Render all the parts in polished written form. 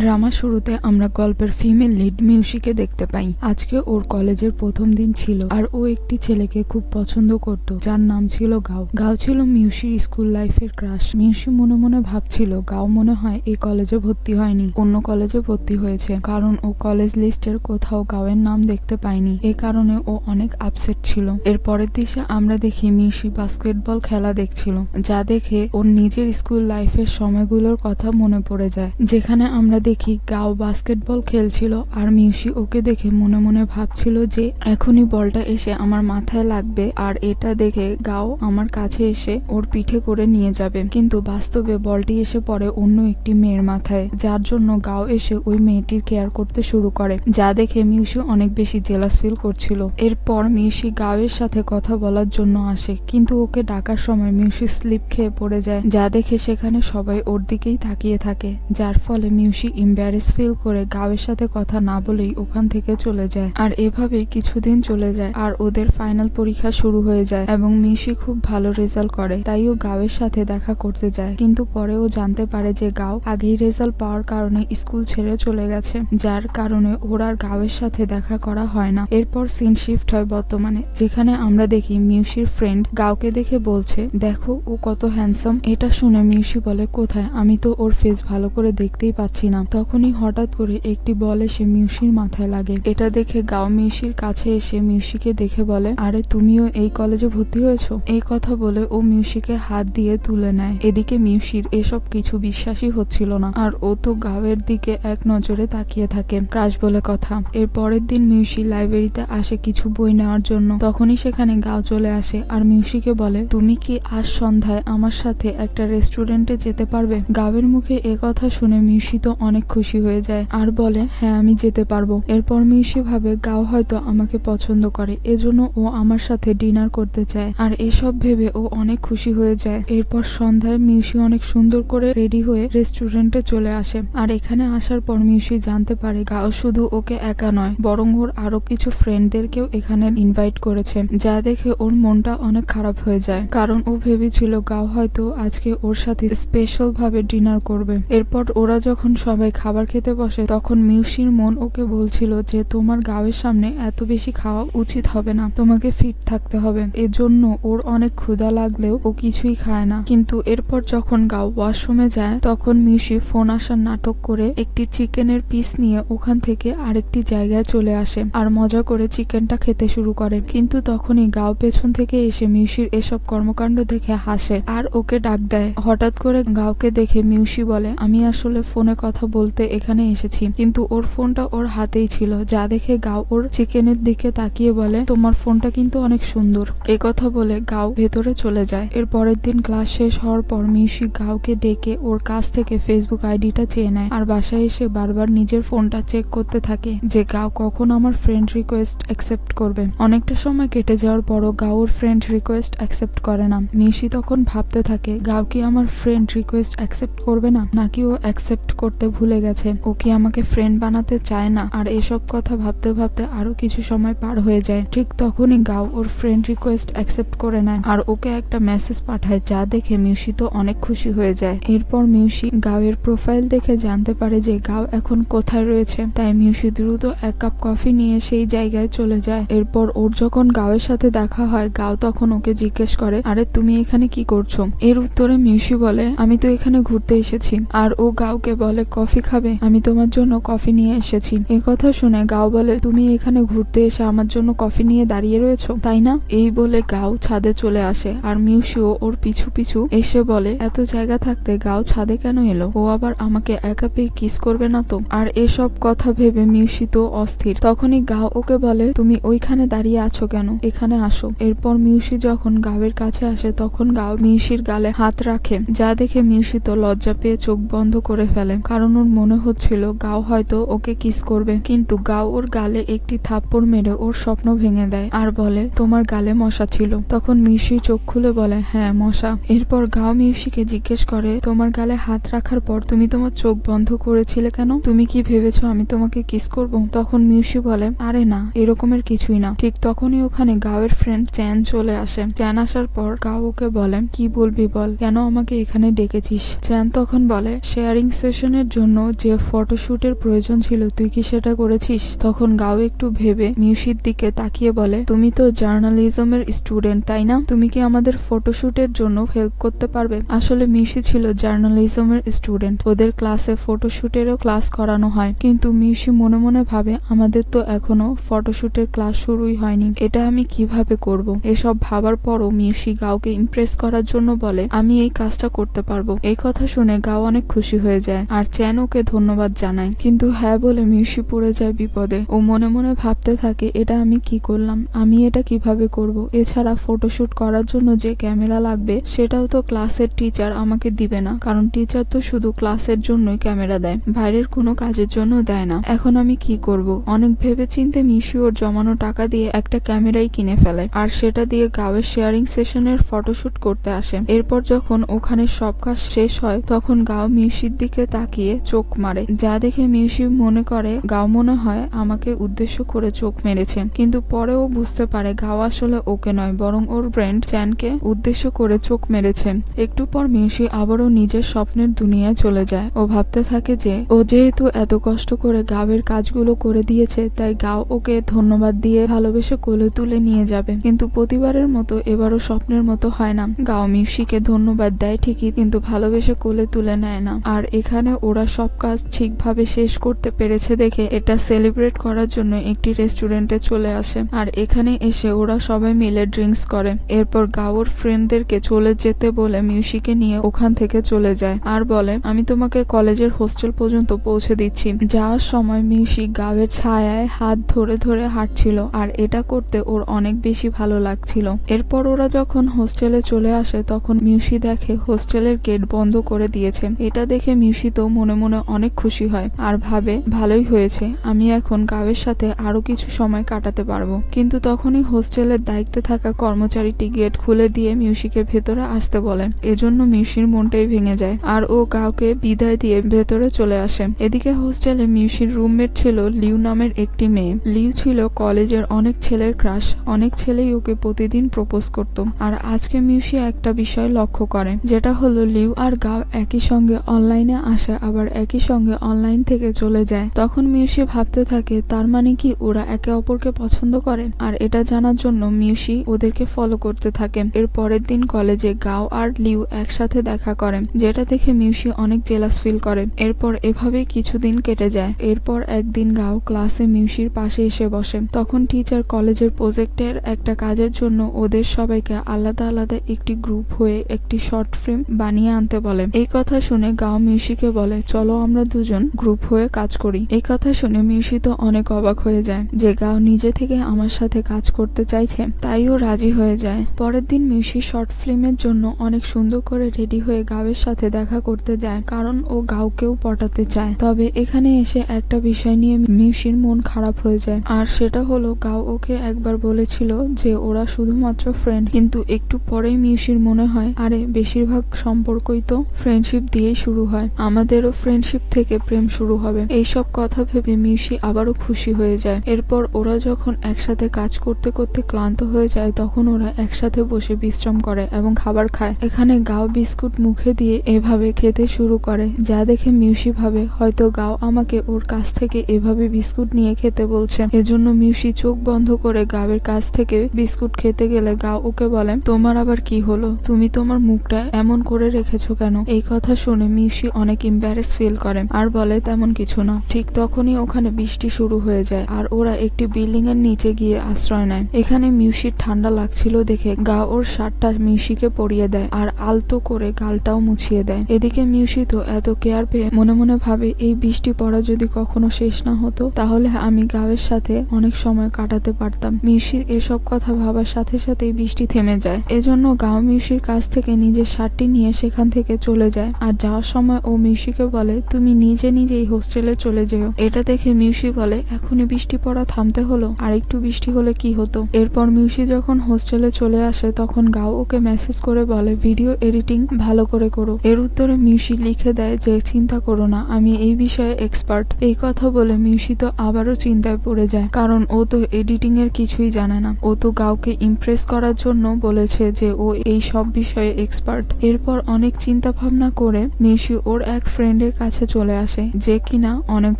ড্রামার শুরুতে আমরা গল্পের ফিমেল লিড মিউসিকে দেখতে পাই। আজকে ওর কলেজের প্রথম দিন ছিল আর ও একটি ছেলেকে খুব পছন্দ করত যার নাম ছিল গাও। গাও ছিল মিউসির স্কুল লাইফের ক্রাশ। মিউসি মনে মনে ভাবছিল গাও মনে হয় এই কলেজে ভর্তি হয়নি, অন্য কলেজে ভর্তি হয়েছে, কারণ ও কলেজ লিস্টের কোথাও গাওয়ের নাম দেখতে পায়নি। এ কারণে ও অনেক আপসেট ছিল। এর পরের দৃশ্যে আমরা দেখি মিউসি বাস্কেটবল খেলা দেখছিল, যা দেখে ওর নিজের স্কুল লাইফের সময়গুলোর কথা মনে পড়ে যায়। যেখানে আমরা দেখি গাও বাস্কেটবল খেলছিল আর মিউসি ওকে দেখে মনে মনে ভাবছিল যে এখনই বলটা এসে আমার মাথায় লাগবে আর এটা দেখে গাও আমার কাছে এসে ওর পিঠে করে নিয়ে যাবে, কিন্তু বাস্তবে বলটি এসে পড়ে অন্য একটি মেয়ের মাথায়, যার জন্য গাও এসে ওই মেয়েটির কেয়ার করতে শুরু করে, যা দেখে মিউসি অনেক বেশি জেলাস ফিল করছিল। এরপর মিউসি গাওয়ের সাথে কথা বলার জন্য আসে, কিন্তু ওকে ডাকার সময় মিউসি স্লিপ খেয়ে পড়ে যায়, যা দেখে সেখানে সবাই ওর দিকেই তাকিয়ে থাকে, যার ফলে মিউসি এম্বারেস ফিল করে গাওয়ের সাথে কথা না বলেই ওখান থেকে চলে যায়। আর এভাবেই কিছুদিন চলে যায় আর ওদের ফাইনাল পরীক্ষা শুরু হয়ে যায় এবং মিউসি খুব ভালো রেজাল্ট করে, তাই ও গাওয়ের সাথে দেখা করতে যায়। কিন্তু পরে ও জানতে পারে যে গাও আগেই রেজাল্ট পাওয়ার কারণে স্কুল ছেড়ে চলে গেছে, যার কারণে ওর আর গাওয়ের সাথে দেখা করা হয় না। এরপর সিন শিফট হয় বর্তমানে, যেখানে আমরা দেখি মিউসির ফ্রেন্ড গাওকে দেখে বলছে, দেখো ও কত হ্যান্ডসাম। এটা শুনে মিউসি বলে, কোথায়, আমি তো ওর ফেস ভালো করে দেখতেই পাচ্ছি না। তখনই হঠাৎ করে একটি বল এসে মিউসির মাথায় লাগে। এটা দেখে গাও মিউসির কাছে এসে মিউসিকে দেখে বলে, আরে তুমিও এই কলেজে ভর্তি হয়েছো? এই কথা বলে ও মিউসিকে হাত দিয়ে তুলে নেয়। এদিকে মিউসির এসব কিছু বিশ্বাসই হচ্ছিল না আর ও তো গাওয়ের দিকে এক নজরে তাকিয়ে থাকে, ক্রাশ বলে কথা। এর পরের দিন মিউসি লাইব্রেরিতে আসে কিছু বই নেওয়ার জন্য। তখনই সেখানে গাও চলে আসে আর মিউসিকে বলে, তুমি কি আজ সন্ধ্যায় আমার সাথে একটা রেস্টুরেন্টে যেতে পারবে? গাওয়ের মুখে এ কথা শুনে মিউসি তো অনেক খুশি হয়ে যায় আর বলে, হ্যাঁ আমি যেতে পারবো। এরপর মিউসি ভাবে গাও হয়তো আমাকে পছন্দ করে, এজন্য ও আমার সাথে ডিনার করতে চায়, আর এসব ভেবে ও অনেক খুশি হয়ে যায়। এরপর সন্ধ্যায় মিউসি অনেক সুন্দর করে রেডি হয়ে রেস্টুরেন্টে চলে আসে আর এখানে আসার পর মিউসি জানতে পারে গাও শুধু ওকে একা নয়, বরং ওর আরো কিছু ফ্রেন্ডদেরকেও এখানে ইনভাইট করেছে, যা দেখে ওর মনটা অনেক খারাপ হয়ে যায়, কারণ ও ভেবেছিল গাও হয়তো আজকে ওর সাথে স্পেশাল ভাবে ডিনার করবে। এরপর ওরা যখন সবাই খাবার খেতে বসে তখন মিউসির মন ওকে বলছিল যে তোমার গাওয়ের সামনে এত বেশি খাওয়া উচিত হবে না, তোমাকে ফিট থাকতে হবে। এজন্য ওর অনেক ক্ষুধা লাগলেও ও কিছুই খায় না। কিন্তু এরপর যখন গাও ওয়াশরুমে যায় তখন মিউসি ফোন আসার নাটক করে একটি চিকেনের পিস নিয়ে ওখান থেকে আরেকটি জায়গায় চলে আসে আর মজা করে চিকেনটা খেতে শুরু করে। কিন্তু তখনই গাও পেছন থেকে এসে মিউসির এসব কর্মকাণ্ড দেখে হাসে আর ওকে ডাক দেয়। হঠাৎ করে গাওকে দেখে মিউসি বলে, আমি আসলে ফোনে কথা বলতে এখানে এসেছি। কিন্তু ওর ফোনটা ওর হাতেই ছিল, যা দেখে গাও ওর চিকেনের দিকে তাকিয়ে বলে, তোমার ফোনটা কিন্তু অনেক সুন্দর। এ কথা বলে গাও ভেতরে চলে যায়। এর পরের দিন ক্লাস শেষ হওয়ার পর মিউসি গাওকে ডেকে ওর কাছ থেকে ফেসবুক আইডিটা চেয়ে নেয় আর বাসায় এসে বারবার নিজের ফোনটা চেক করতে থাকে যে গাও কখন আমার ফ্রেন্ড রিকোয়েস্ট অ্যাকসেপ্ট করবে। অনেকটা সময় কেটে যাওয়ার পরও গাও ওর ফ্রেন্ড রিকোয়েস্ট অ্যাকসেপ্ট করে না। মিউসি তখন ভাবতে থাকে, গাও কি আমার ফ্রেন্ড রিকোয়েস্ট অ্যাকসেপ্ট করবে না, নাকি ও অ্যাকসেপ্ট করতে ভুলে গেছে, ও কি আমাকে ফ্রেন্ড বানাতে চায় না। আর এসব কথা ভাবতে ভাবতে আরো কিছু সময় পার হয়ে যায়। ঠিক তখনই গাও ওর ফ্রেন্ড রিকোয়েস্ট অ্যাকসেপ্ট করে নেয় আর ওকে একটা মেসেজ পাঠায়, যা দেখে মিউসি তো অনেক খুশি হয়ে যায়। এরপর মিউসি গাওয়ের প্রোফাইল দেখে জানতে পারে যে গাও এখন কোথায় রয়েছে, তাই মিউসি দ্রুত এক কাপ কফি নিয়ে সেই জায়গায় চলে যায়। এরপর ওর যখন গাওয়ের সাথে দেখা হয় গাও তখন ওকে জিজ্ঞেস করে, আরে তুমি এখানে কি করছো? এর উত্তরে মিউসি বলে, আমি তো এখানে ঘুরতে এসেছি। আর ও গাওকে বলে, কফি খাবে? আমি তোমার জন্য কফি নিয়ে এসেছি। এ কথা শুনে গাও বলে, তুমি এখানে ঘুরতে এসে আমার জন্য কফি নিয়ে দাঁড়িয়ে রয়েছো, তাই না? এই বলে গাও ছাদে চলে আসে আর মিউসিও ওর পিছু পিছু এসে বলে, এত জায়গা থাকতে গাও ছাদে কেন এলো? ও আবার আমাকে একা পেয়ে কিস করবে না তো? আর এসব কথা ভেবে মিউসি তো অস্থির। তখনই গাও ওকে বলে, তুমি ওইখানে দাঁড়িয়ে আছো কেন, এখানে আসো। এরপর মিউসি যখন গাওয়ের কাছে আসে তখন গাও মিউসির গালে হাত রাখে, যা দেখে মিউসি তো লজ্জা পেয়ে চোখ বন্ধ করে ফেলে, কারণ ওর মনে হচ্ছিল গাও হয়তো ওকে কিস করবে। কিন্তু গাও ওর গালে একটি থাপ্পড় মেরে ওর স্বপ্ন ভেঙে দেয় আর বলে, তোমার গালে মশা ছিল? তখন মিউসি চোখ খুলে বলে, হ্যাঁ মশা। এরপর গাও মিউসিকে জিজ্ঞেস করে, তোমার গালে হাত রাখার পর তুমি তোমার চোখ বন্ধ করেছিলে কেন? তুমি কি ভেবেছো আমি তোমাকে কিস করব? তখন মিউসি বলে, আরে না, এরকমের কিছুই না। ঠিক তখনই ওখানে গাওয়ের ফ্রেন্ড চ্যান চলে আসে। চ্যান আসার পর গাও ওকে বলে, কি বলবি বল, কেন আমাকে এখানে ডেকেছিস? চ্যান তখন বলে, শেয়ারিং সেশনের জন্য জন্য যে ফটোশুটের প্রয়োজন ছিল তুই কি সেটা করেছিস? তখন গাও একটু ভেবে মিউসির দিকে তাকিয়ে বলে, তুমি তো জার্নালিজমের স্টুডেন্ট তাই না? তুমি কি আমাদের ফটোশুটের জন্য হেল্প করতে পারবে? আসলে মিউসি ছিল জার্নালিজমের স্টুডেন্ট, ওদের ক্লাসে ফটোশুটেরও ক্লাস করানো হয়। কিন্তু মিউসি মনে মনে ভাবে, আমাদের তো এখনো ফটোশুটের ক্লাস শুরুই হয়নি, এটা আমি কিভাবে করব? এসব ভাবার পরও মিউসি গাওকে ইমপ্রেস করার জন্য বলে, আমি এই কাজটা করতে পারবো। এই কথা শুনে গাও অনেক খুশি হয়ে যায় আর চ্যান ওকে ধন্যবাদ জানায়। কিন্তু হ্যাঁ বলে মিউসি পড়ে যায় বিপদে। ও মনে মনে ভাবতে থাকে, এটা আমি কি করলাম, আমি এটা কিভাবে করব? এছাড়া ফটোশুট করার জন্য যে ক্যামেরা লাগবে সেটাও তো ক্লাসের টিচার আমাকে দিবে না, কারণ টিচার তো শুধু ক্লাসের জন্যই ক্যামেরা দেয়, বাইরের কোনো কাজের জন্য দেয় না। এখন আমি কি করব? অনেক ভেবে চিন্তে মিউসি ওর জমানো টাকা দিয়ে একটা ক্যামেরাই কিনে ফেলে আর সেটা দিয়ে গাওয়ের শেয়ারিং সেশনের ফটোশুট করতে আসে। এরপর যখন ওখানে সব কাজ শেষ হয় তখন গাও মিউসির দিকে তাকিয়ে চোখ মারে, যা দেখে মিউসি মনে করে গাও মনে হয় আমাকে উদ্দেশ্য করে চোখ মেরেছে। কিন্তু পরেও বুঝতে পারে গাও আসলে ওকে নয়, বরং ওর ফ্রেন্ড চ্যানকে উদ্দেশ্য করে চোখ মেরেছে। একটু পর মিউসি আবারও নিজের স্বপ্নের দুনিয়ায় চলে যায়। ও ভাবতে থাকে যে ও যেহেতু এত কষ্ট করে গাওয়ের কাজগুলো করে দিয়েছে, তাই গাও ওকে ধন্যবাদ দিয়ে ভালোবেসে কোলে তুলে নিয়ে যাবে। কিন্তু প্রতিবারের মতো এবারও স্বপ্নের মতো হয় না। গাও মিউসিকে ধন্যবাদ দেয় ঠিকই, কিন্তু ভালোবেসে কোলে তুলে নেয় না। আর এখানে ওরা সব কাজ ঠিকভাবে শেষ করতে পেরেছে দেখে এটা সেলিব্রেট করার জন্য একটি রেস্টুরেন্টে চলে আসে। আর এখানে এসে ওরা সবাই মিলে ড্রিঙ্কস করে। এরপর গাওর ফ্রেন্ডদেরকে চলে যেতে বলে মিউসিকে নিয়ে ওখান থেকে চলে যায় আর বলে, আমি তোমাকে কলেজের হোস্টেল পর্যন্ত পৌঁছে দিচ্ছি। যাওয়ার সময় মিউসি গাওয়ের ছায়ায় হাত ধরে ধরে হাঁটছিল আর এটা করতে ওর অনেক বেশি ভালো লাগছিল। এরপর ওরা যখন হোস্টেলে চলে আসে তখন মিউসি দেখে হোস্টেলের গেট বন্ধ করে দিয়েছে। এটা দেখে মিউসি তো মনে মনে অনেক খুশি হয় আর ভাবে, ভালোই হয়েছে, আমি এখন গাওয়ের সাথে আরো কিছু সময় কাটাতে পারবো। কিন্তু তখনই হোস্টেলের দায়িত্বে থাকা কর্মচারীটি গেট খুলে দিয়ে মিউসিকে ভেতরে আসতে বলেন। এজন্য মিউসির মনটাই ভেঙে যায় আর ও গাওকে বিদায় দিয়ে ভেতরে চলে আসে। এদিকে হোস্টেলে মিউসির রুমমেট ছিল লিউ নামের একটি মেয়ে। লিউ ছিল কলেজের অনেক ছেলের ক্রাশ, অনেক ছেলেই ওকে প্রতিদিন প্রপোজ করত। আর আজকে মিউসি একটা বিষয় লক্ষ্য করে, যেটা হলো লিউ আর গাও একই সঙ্গে অনলাইনে আসে আবার একই সঙ্গে অনলাইন থেকে চলে যায়। তখন মিউসি ভাবতে থাকে, তার মানে কি ওরা একে অপরকে পছন্দ করে? আর এটা জানার জন্য মিউসি ওদেরকে ফলো করতে থাকে। এর পরের দিন কলেজে গাও আর লিউ একসাথে দেখা করে, যেটা দেখে মিউসি অনেক জেলাস ফিল করে। এরপর এভাবেই কিছুদিন কেটে যায়। এরপর একদিন গাও ক্লাসে মিউসির পাশে এসে বসে। তখন টিচার কলেজের প্রজেক্টের একটা কাজের জন্য ওদের সবাইকে আলাদা আলাদা একটি গ্রুপ হয়ে একটি শর্ট ফিল্ম বানিয়ে আনতে বলে। এই কথা শুনে গাও মিউসিকে বলে, চলো আমরা দুজন গ্রুপ হয়ে কাজ করি। এই কথা শুনে মিউসি তো অনেক অবাক হয়ে যায় যে গাও নিজে থেকে আমার সাথে কাজ করতে চাইছে, তাই ও রাজি হয়ে যায়। পরের দিন মিউসি শর্ট ফিল্মের জন্য অনেক সুন্দর করে রেডি হয়ে গাওয়ের সাথে দেখা করতে যায়, কারণ ও গাওকেও পটাতে চায়। তবে এখানে এসে একটা বিষয় নিয়ে মিউসির মন খারাপ হয়ে যায়, আর সেটা হলো গাও ওকে একবার বলেছিল যে ওরা শুধুমাত্র ফ্রেন্ড, কিন্তু একটু পরেই মিউসির মনে হয়, আরে বেশিরভাগ সম্পর্কই তো ফ্রেন্ডশিপ দিয়েই শুরু হয়, আমাদেরও ফ্রেন্ডশিপ থেকে প্রেম শুরু হবে। এইসব কথা ভেবে মিউসি আবারও খুশি হয়ে যায়। এরপর ওরা যখন একসাথে কাজ করতে করতে ক্লান্ত হয়ে যায় তখন ওরা একসাথে বসে বিশ্রাম করে এবং খাবার খায়। এখানে গাও বিস্কুট মুখে দিয়ে এভাবে খেতে শুরু করে, যা দেখে মিউসি ভাবে হয়তো গাও আমাকে ওর কাছ থেকে এভাবে বিস্কুট নিয়ে খেতে বলছে। এজন্য মিউসি চোখ বন্ধ করে গাওয়ের কাছ থেকে বিস্কুট খেতে গেলে গাও ওকে বলে, তোমার আবার কি হলো, তুমি তোমার মুখটা এমন করে রেখেছো কেন? এই কথা শুনে মিউসি অনেক এম্বারেস ফিল করে আর বলে, তেমন কিছু না। ঠিক তখনই ওখানে বৃষ্টি শুরু হয়ে যায় আর ওরা একটি বিল্ডিং এর নিচে গিয়ে আশ্রয় নেয়। এখানে মিউসির ঠান্ডা লাগছিল দেখে গাও ওর শার্টটা মিউসিকে পরিয়ে দেয় আর আলতো করে গালটাও মুছিয়ে দেয়। এদিকে মিউসি তো এত কেয়ার পেয়ে মনে মনে ভাবে, এই বৃষ্টি পড়া যদি কখনো শেষ না হতো তাহলে আমি গাওয়ের সাথে অনেক সময় কাটাতে পারতাম। মিউসির এসব কথা ভাবার সাথে সাথেই বৃষ্টি থেমে যায়। এজন্য গাও মিউসির কাছ থেকে নিজের শার্টটি নিয়ে সেখান থেকে চলে যায় আর যাওয়ার সময় ও মিউসিকে বলে, তুমি নিজে নিজেই হোস্টেলে চলে যেও। এটা দেখে মিউসি বলে, এখনই বৃষ্টি পড়া থামতে হলো, আর একটু বৃষ্টি হলে কি হতো? এরপর মিউসি যখন হোস্টেলে চলে আসে তখন গাও ওকে মেসেজ করে বলে, ভিডিও এডিটিং ভালো করে করো। এর উত্তরে মিউসি লিখে দেয় যে, চিন্তা করো না, আমি এই বিষয়ে এক্সপার্ট। এই কথা বলে মিউসি তো আবারও চিন্তায় পড়ে যায়, কারণ ও তো এডিটিং এর কিছুই জানে না। ও তো গাওকে ইমপ্রেস করার জন্য বলেছে যে ও এই সব বিষয়ে এক্সপার্ট। এরপর অনেক চিন্তা ভাবনা করে মিউসি ওর এক ফ্রেন্ডের কাছে চলে আসে, যে কিনা অনেক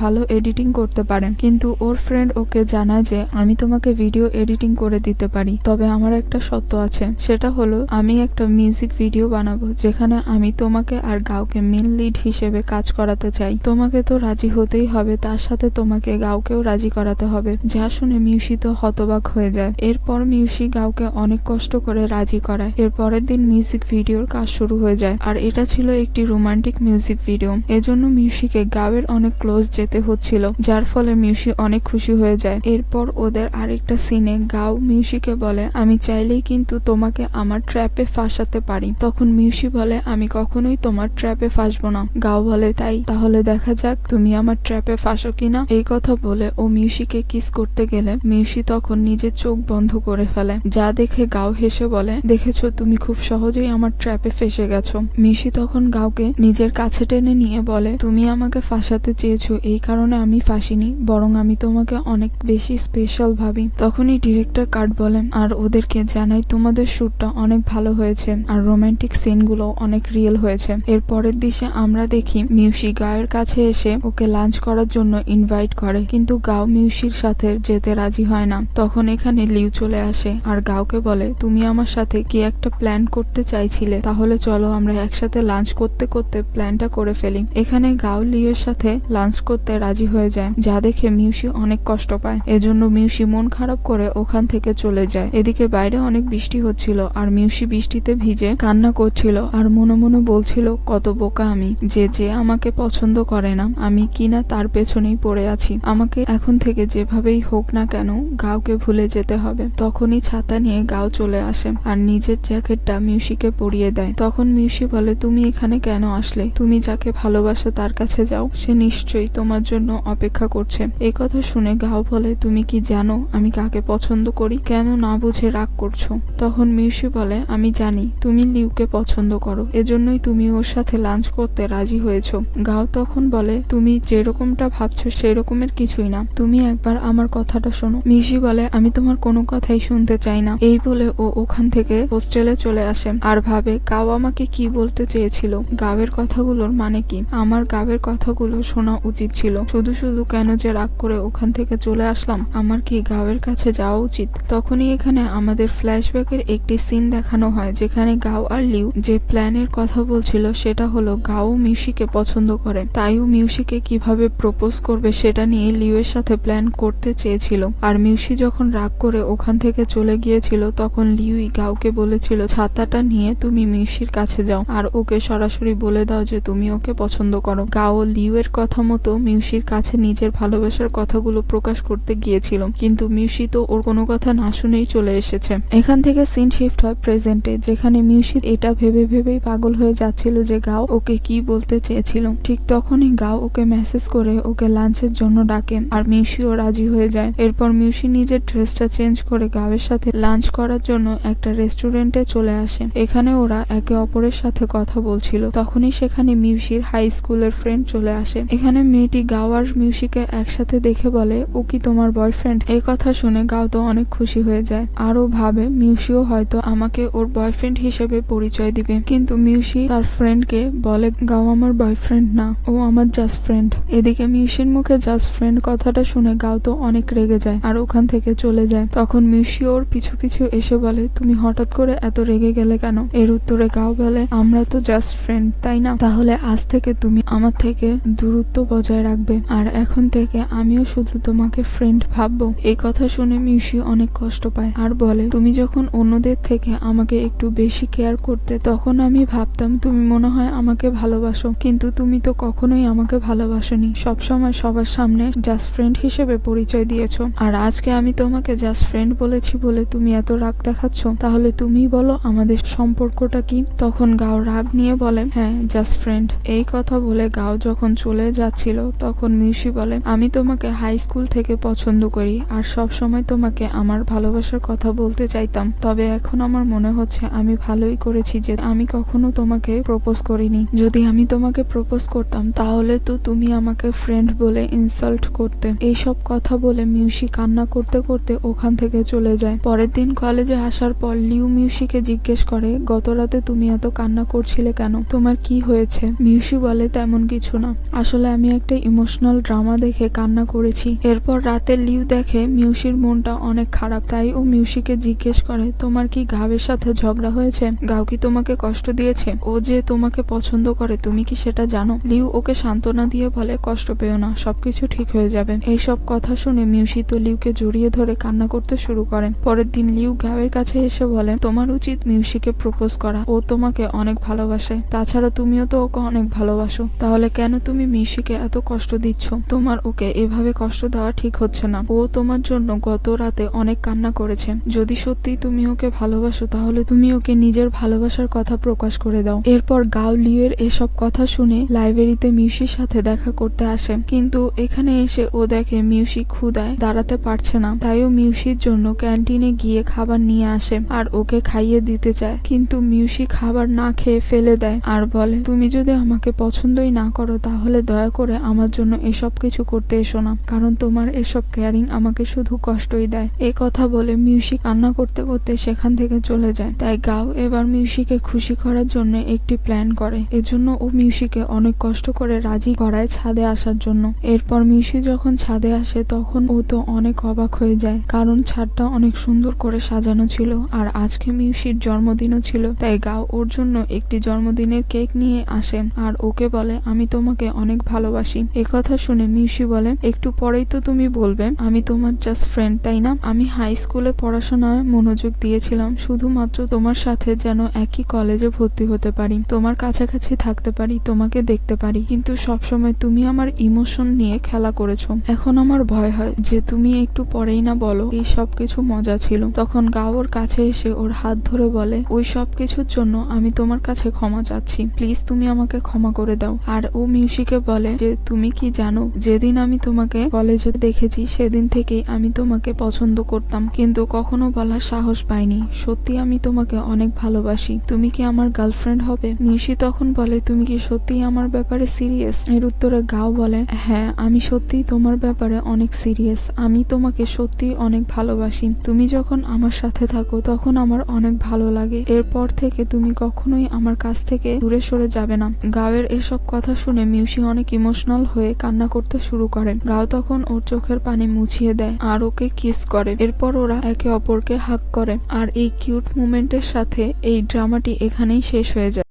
ভালো এডিটিং করতে পারে। কিন্তু ওর ফ্রেন্ড ওকে জানায় যে আমি তোমাকে ভিডিও এডিটিং করে দিতে পারি, তবে আমার একটা শর্ত আছে, সেটা হলো আমি একটা মিউজিক ভিডিও বানাবো যেখানে আমি তোমাকে আর গাওকে মেন লিড হিসেবে কাজ করাতে চাই। তোমাকে তো রাজি হতেই হবে, তার সাথে তোমাকে গাওকেও রাজি করাতে হবে। যা শুনে মিউসি তো হতবাক হয়ে যায়। এরপর মিউসি গাওকে অনেক কষ্ট করে রাজি করায়। এর পরের দিন মিউজিক ভিডিওর কাজ শুরু হয়ে যায়, আর এটা ছিল একটি রোমান্টিক মিউজিক ভিডিও। এজন্য মিউসিকে গাওয়ের অনেক ক্লোজ যেতে হচ্ছিল, যার ফলে মিউসি অনেক খুশি হয়ে যায়। এরপর ওদের আরেকটা সিনে গাও মিউসিকে বলে আমি চাইলেই কিন্তু তোমাকে আমার ট্র্যাপে ফাঁসাতে পারি। তখন মিউসি বলে আমি কখনোই তোমার ট্র্যাপে ফাঁসবো না। গাও বলে তাই তাহলে দেখা যাক তুমি আমার ট্র্যাপে ফাঁসো কিনা। এই কথা বলে ও মিউসিকে কিস করতে গেলে মিউসি তখন নিজের চোখ বন্ধ করে ফেলে, যা দেখে গাও হেসে বলে দেখেছো তুমি খুব সহজেই আমার ট্র্যাপে ফেসে গেছো। মিউসি তখন গাওকে নিজের কাছে টেনে নিয়ে বলে তুমি আমাকে ফাঁসাতে চেয়েছো, এই কারণে আমি ফাঁসিনি, বরং আমি তোমাকে অনেক বেশি স্পেশাল ভাবি। তখনই ডিরেক্টর কার্ড বলে আর ওদেরকে জানাই তোমাদের শুটটা অনেক ভালো হয়েছে আর রোমান্টিক সিনগুলো অনেক রিয়েল হয়েছে। এর পরের দিশে আমরা দেখি মিউসি গাওয়ের কাছে এসে ওকে লাঞ্চ করার জন্য ইনভাইট করে, কিন্তু গাও মিউসির সাথে যেতে রাজি হয় না। তখন এখানে লিউ চলে আসে আর গাওকে বলে তুমি আমার সাথে কি একটা প্ল্যান করতে চাইছিলে, তাহলে চলো আমরা একসাথে লাঞ্চ করতে করতে প্ল্যানটা করে ফেলি। এখানে গাও লিউর সাথে লাঞ্চ করতে রাজি হয়ে যায়, যা দেখে মিউসি অনেক কষ্ট পায়। এজন্য মিউসি মন খারাপ করে ওখান থেকে চলে যায়। এদিকে বাইরে অনেক বৃষ্টি হচ্ছিল আর মিউসি বৃষ্টিতে ভিজে কান্না করছিল আর মনে মনে বলছিল কত বোকা আমি, যে আমাকে পছন্দ করে না, আমি কিনা তার পেছনেই পড়ে আছি। আমাকে এখন থেকে যেভাবেই হোক না কেন গাওকে ভুলে যেতে হবে। তখনই ছাতা নিয়ে গাও চলে আসে আর নিজের জ্যাকেটটা মিউসিকে পরিয়ে দেয়। তখন মিউসি বলে তুমি এখানে কেন আসলে, তুমি যাকে ভালোবাসো তার কাছে যাও, সে নিশ্চয়ই তোমার জন্য অপেক্ষা করছে। এই কথা শুনে গাও বলে তুমি কি জানো আমি কাকে পছন্দ করি, কেন না বুঝে রাগ করছো। তখন মিউসি বলে আমি জানি তুমি লিউকে পছন্দ করো, এজন্যই তুমি ওর সাথে লাঞ্চ করতে রাজি হয়েছো। গাও তখন বলে তুমি যেরকমটা ভাবছো সেরকমের কিছুই না, তুমি একবার আমার কথাটা শোনো। মিউসি বলে আমি তোমার কোনো কথাই শুনতে চাই না। এই বলে ও ওখান থেকে হোস্টেলে চলে আসে আর ভাবে গাও আমাকে কি বলতে চেয়েছিল, গাওয়ের কথাগুলোর মানে কি, আমার গাওয়ের কথাগুলো শোনা উচিত ছিল, শুধু শুধু কেন যে রাগ করে ওখান থেকে চলে আসলাম, আমার কি গাওয়ের কাছে যাওয়া উচিত। তখনই এখানে আমাদের ফ্ল্যাশব্যাকের একটি সিন দেখানো হয় যেখানে গাও আর লিউ যে প্ল্যানের কথা বলছিল সেটা হলো গাও মিউসিকে পছন্দ করে, তাইও মিউসিকে কিভাবে প্রপোজ করবে সেটা নিয়ে লিউ এর সাথে প্ল্যান করতে চেয়েছিল। আর মিউসি যখন রাগ করে ওখান থেকে চলে গিয়েছিল তখন লিউই গাওকে বলেছিল ছাতাটা নিয়ে তুমি মিউসির কাছে যাও আর ওকে সরাসরি বলে দাও যে তুমি ওকে পছন্দ করো। গাও লিউ এর কথা মতো মিউসির কাছে নিজের ভালোবাসার কথাগুলো প্রকাশ করতে গিয়েছিল, কিন্তু মিউসি তো ওর কোনো কথা না শুনেই চলে এসেছে। এখান থেকে সিন শিফট হয় প্রেজেন্টে, যেখানে মিউসি এটা ভেবে ভেবেই পাগল হয়ে যাচ্ছিল যে গাও ওকে কি বলতে চেয়েছিল। ঠিক তখনই গাও ওকে মেসেজ করে ওকে লাঞ্চের জন্য ডাকে আর মিউসিও রাজি হয়ে যায়। এরপর মিউসি নিজের ড্রেসটা চেঞ্জ করে গাওয়ের সাথে লাঞ্চ করার জন্য একটা রেস্টুরেন্টে চলে আসে। এখানে ওরা একে অপরের সাথে কথা বলছিল। তখনই সেখানে মিউসির হাই স্কুলের ফ্রেন্ড চলে আসে। এখানে মেয়েটি গাও আর মিউসিকে একসাথে দেখে বলে ও কি তোমার বয়ফ্রেন্ড। এই কথা শুনে গাও তো অনেক খুশি হয়ে যায় আর ও ভাবে মিউসিও হয়তো আমাকে ওর বয়ফ্রেন্ড হিসেবে পরিচয় দিবে, কিন্তু মিউসি তার ফ্রেন্ডকে বলে গাও আমার বয়ফ্রেন্ড না, ও আমার জাস্ট ফ্রেন্ড। এদিকে মিউসির মুখে জাস্ট ফ্রেন্ড কথাটা শুনে গাও তো অনেক রেগে যায় আর ওখান থেকে চলে যায়। তখন মিউসি ওর পিছু পিছু এসে বলে তুমি হঠাৎ করে এত রেগে গেলে কেন। এর উত্তরে গাও বলে আমরা তো জাস্ট ফ্রেন্ড তাই না, তাহলে আজ থেকে তুমি আমার থেকে দূরত্ব বজায় রাখবে আর এখন থেকে আমিও শুধু তোমাকে ফ্রেন্ড ভাববো। এই কথা শুনে মিউসি অনেক কষ্ট পায় আর বলে তুমি যখন অন্যদের থেকে আমাকে একটু বেশি কেয়ার করতে তখন আমি ভাবতাম তুমি মনে হয় আমাকে ভালোবাসো, কিন্তু তুমি তো কখনোই আমাকে ভালোবাসোনি, সবসময় সবার সামনে জাস্ট ফ্রেন্ড হিসেবে পরিচয় দিয়েছো, আর আজকে আমি তোমাকে জাস্ট ফ্রেন্ড বলেছি বলে তুমি এত রাগ দেখাচ্ছ, তাহলে তুমি বলো আমাদের সম্পর্কটা কি। তখন গাও রাগ নিয়ে বলে হ্যাঁ জাস্ট ফ্রেন্ড। এই কথা বলে গাও যখন চলে যাচ্ছিল তখন মিউসি বলে আমি তোমাকে হাই স্কুল থেকে পছন্দ করি আর সব সময় তোমাকে আমার ভালোবাসার কথা বলতে চাইতাম, তবে এখন আমার মনে হচ্ছে আমি ভালোই করেছি যে আমি কখনো তোমাকে প্রপোজ করিনি। যদি আমি তোমাকে প্রপোজ করতাম তাহলে তো তুমি আমাকে ফ্রেন্ড বলে ইনসাল্ট করতে। এইসব কথা বলে মিউসি কান্না করতে করতে ওখান থেকে চলে যায়। পরের দিন কলেজে আসার পর লিউ মিউসিকে জিজ্ঞেস করে গত রাতে তুমি এত কান্না করছিলে কেন, তোমার কি হয়েছে। মিউসি বলে বলে তেমন কিছু না, আসলে আমি একটা ইমোশনাল ড্রামা দেখে কান্না করেছি। এরপর রাতে লিউ দেখে মিউসির মনটা অনেক খারাপ, তাই ও মিউসিকে জিজ্ঞেস করে তোমার কি গাওয়ের সাথে ঝগড়া হয়েছে? গাও কি তোমাকে কষ্ট দিয়েছে? ও যে তোমাকে পছন্দ করে তুমি কি সেটা জানো? লিউ ওকে সান্ত্বনা দিয়ে বলে কষ্ট পেও না, সবকিছু ঠিক হয়ে যাবে। এইসব কথা শুনে মিউসি তো লিউকে জড়িয়ে ধরে কান্না করতে শুরু করে। পরের দিন লিউ গাওয়ের কাছে এসে বলে তোমার উচিত মিউসিকে প্রপোজ করা, ও তোমাকে অনেক ভালোবাসে, তাছাড়া তুমিও তো ওকে অনেক ভালোবাসো, তাহলে কেন তুমি মিউসিকে এত কষ্ট দিচ্ছ? তোমার ওকে এভাবে কষ্ট দেওয়া ঠিক হচ্ছে না। ও তোমার জন্য গত রাতে অনেক কান্না করেছে, যদি সত্যি তুমি ওকে ভালোবাসো তাহলে তুমি ওকে নিজের ভালোবাসার কথা প্রকাশ করে দাও। এরপর গাও লিউয়ের এসব কথা শুনে লাইব্রেরিতে মিউসির সাথে দেখা করতে আসে, কিন্তু এখানে এসে ও দেখে মিউসি ক্ষুধায় দাঁড়াতে পারছে না, তাই ও মিউসির জন্য ক্যান্টিনে গিয়ে খাবার নিয়ে আসে আর ওকে খাইয়ে দিতে চায়, কিন্তু মিউসি খাবার না খেয়ে ফেলে দেয় আর বলে তুমি যদি আমাকে পছন্দই না করো তাহলে দয়া করে আমার জন্য এসব কিছু করতে এসো না, কারণ তোমার এসব কেয়ারিং আমাকে শুধু কষ্টই দেয়। এই কথা বলে মিউসি কান্না করতে করতে সেখান থেকে চলে যায়। তাই গাও এবার মিউসিকে খুশি করার জন্য একটি প্ল্যান করে, এজন্য ও মিউসিকে অনেক কষ্ট করে রাজি করায় ছাদে আসার জন্য। এরপর মিউসি যখন ছাদে আসে তখন ও তো অনেক অবাক হয়ে যায়, কারণ ছাদটা অনেক সুন্দর করে সাজানো ছিল আর আজকে মিউসির জন্মদিনও ছিল। তাই গাও ওর জন্য একটি জন্মদিনের কেক নিয়ে আসে আর ওকে বলে আমি তোমাকে অনেক ভালোবাসি। একথা শুনে মিউসি বলে একটু পরেই তো তুমি বলবে আমি তোমার জাস্ট ফ্রেন্ড, তাই না? আমি হাই স্কুলে পড়াশোনায় মনোযোগ দিয়েছিলাম শুধুমাত্র তোমার সাথে যেন একই কলেজে ভর্তি হতে পারি, তোমার কাছাকাছি থাকতে পারি, তোমাকে দেখতে পারি, কিন্তু সবসময় তুমি আমার ইমোশন নিয়ে খেলা করেছো। এখন আমার ভয় হয় যে তুমি একটু পরেই না বলো এই সবকিছু মজা ছিল। তখন গাও ওর কাছে এসে ওর হাত ধরে বলে ওই সব কিছুর জন্য আমি তোমার কাছে ক্ষমা চাচ্ছি, প্লিজ তুমি আমাকে ক্ষমা করে দাও। আর ও মিউসিকে বলে যে তুমি কি জানো যেদিন আমি তোমাকে কলেজে দেখেছি সেদিন থেকেই আমি তোমাকে পছন্দ করতাম, কিন্তু কখনো বলার সাহস পাইনি। সত্যি আমি তোমাকে অনেক ভালোবাসি, তুমি কি আমার গার্লফ্রেন্ড হবে? মিউসি তখন বলে তুমি কি সত্যিই আমার ব্যাপারে সিরিয়াস? এর উত্তরে গাও বলে হ্যাঁ আমি সত্যিই তোমার ব্যাপারে অনেক সিরিয়াস, আমি তোমাকে সত্যি অনেক ভালোবাসি, তুমি যখন আমার সাথে থাকো তখন আমার অনেক ভালো লাগে, এরপর থেকে তুমি কখনোই আমার কাছ থেকে দূরে সরে যাবে না। গাওয়ের এসব কথা শুনে মিউসি অনেক ইমোশনাল হয়ে কান্না করতে শুরু করে। গাও তখন ওর চোখের পানি মুছিয়ে দেয় আর ওকে কিস করে। এরপর ওরা একে অপরকে হাগ করে আর এই কিউট মুমেন্টের সাথে এই ড্রামাটি এখানেই শেষ হয়ে যায়।